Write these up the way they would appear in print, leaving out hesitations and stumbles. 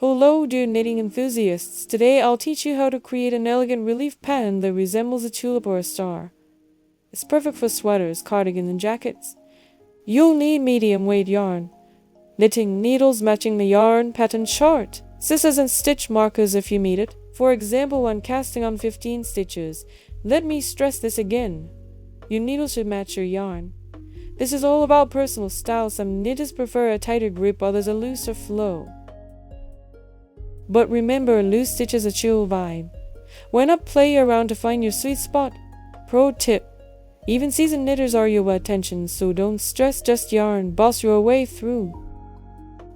Hello dear knitting enthusiasts, today I'll teach you how to create an elegant relief pattern that resembles a tulip or a star. It's perfect for sweaters, cardigans, and jackets. You'll need medium weight yarn, knitting needles matching the yarn pattern chart, scissors and stitch markers if you need it. For example, when casting on 15 stitches, let me stress this again. Your needle should match your yarn. This is all about personal style. Some knitters prefer a tighter grip, others a looser flow. But remember, loose stitches a chill vibe. Why not play around to find your sweet spot? Pro tip: even seasoned knitters are your attention, so don't stress, just yarn, boss your way through.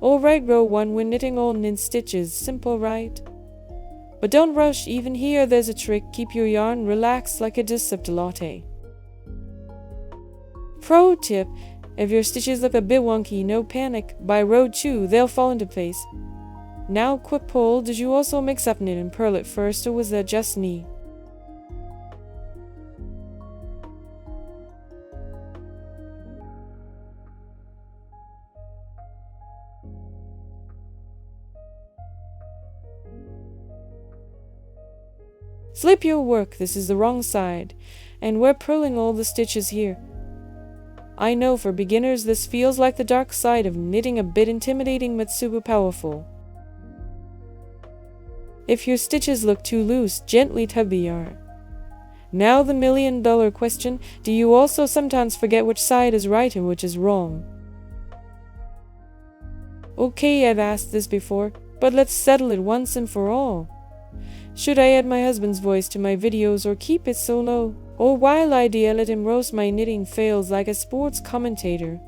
Alright, row 1, when knitting all knit stitches, simple right? But don't rush, even here there's a trick, keep your yarn relaxed like a just sipped latte. Pro tip: if your stitches look a bit wonky, no panic, by row 2 they'll fall into place. Now quick poll, did you also mix up knit and purl at first, or was that just me? Slip your work, this is the wrong side, and we're purling all the stitches here. I know for beginners this feels like the dark side of knitting, a bit intimidating but super powerful. If your stitches look too loose, gently tug the yarn. Now the $1,000,000 question: do you also sometimes forget which side is right and which is wrong? Okay, I've asked this before, but let's settle it once and for all. Should I add my husband's voice to my videos or keep it solo? Or wild idea, let him roast my knitting fails like a sports commentator.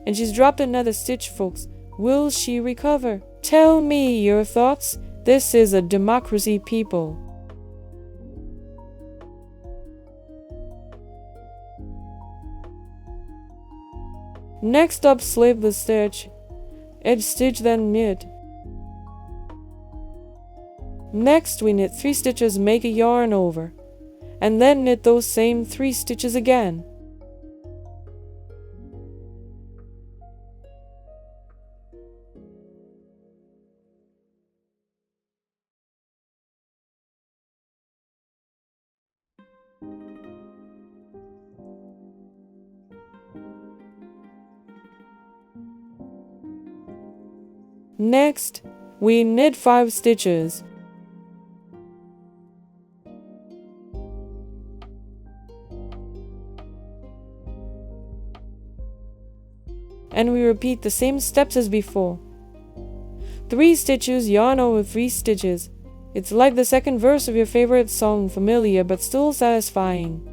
And she's dropped another stitch, folks. Will she recover? Tell me your thoughts. This is a democracy, people. Next up, slip the stitch. Edge stitch, then knit. Next, we knit 3 stitches, make a yarn over, and then knit those same 3 stitches again. Next, we knit 5 stitches. And we repeat the same steps as before. 3 stitches, yarn over 3 stitches. It's like the second verse of your favorite song, familiar but still satisfying.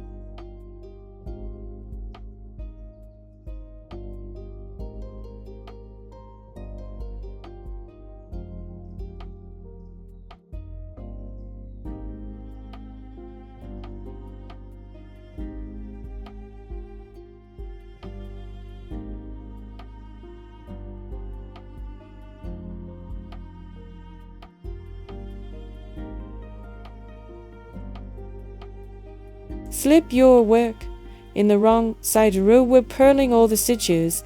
Slip your work. In the wrong side row, we're purling all the stitches.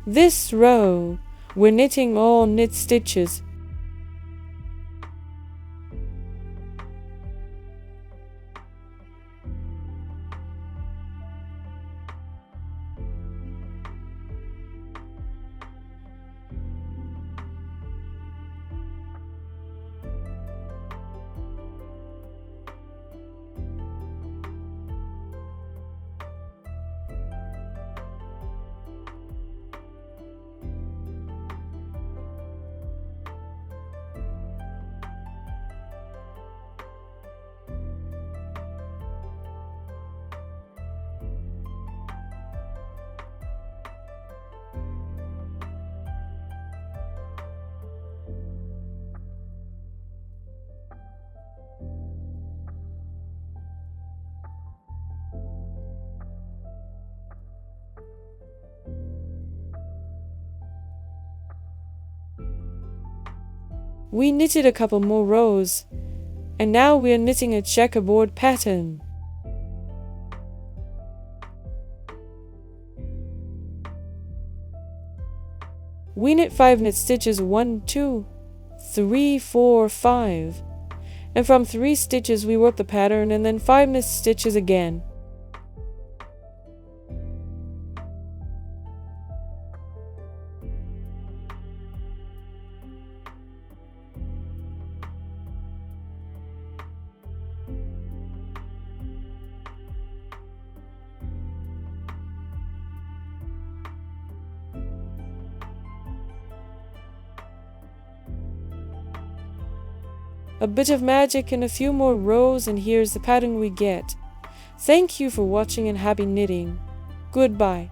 This row, we're knitting all knit stitches. We knitted a couple more rows, and now we are knitting a checkerboard pattern. We knit 5 knit stitches, 1, 2, 3, 4, 5, and from 3 stitches we work the pattern and then 5 knit stitches again. A bit of magic and a few more rows, and here's the pattern we get. Thank you for watching and happy knitting. Goodbye.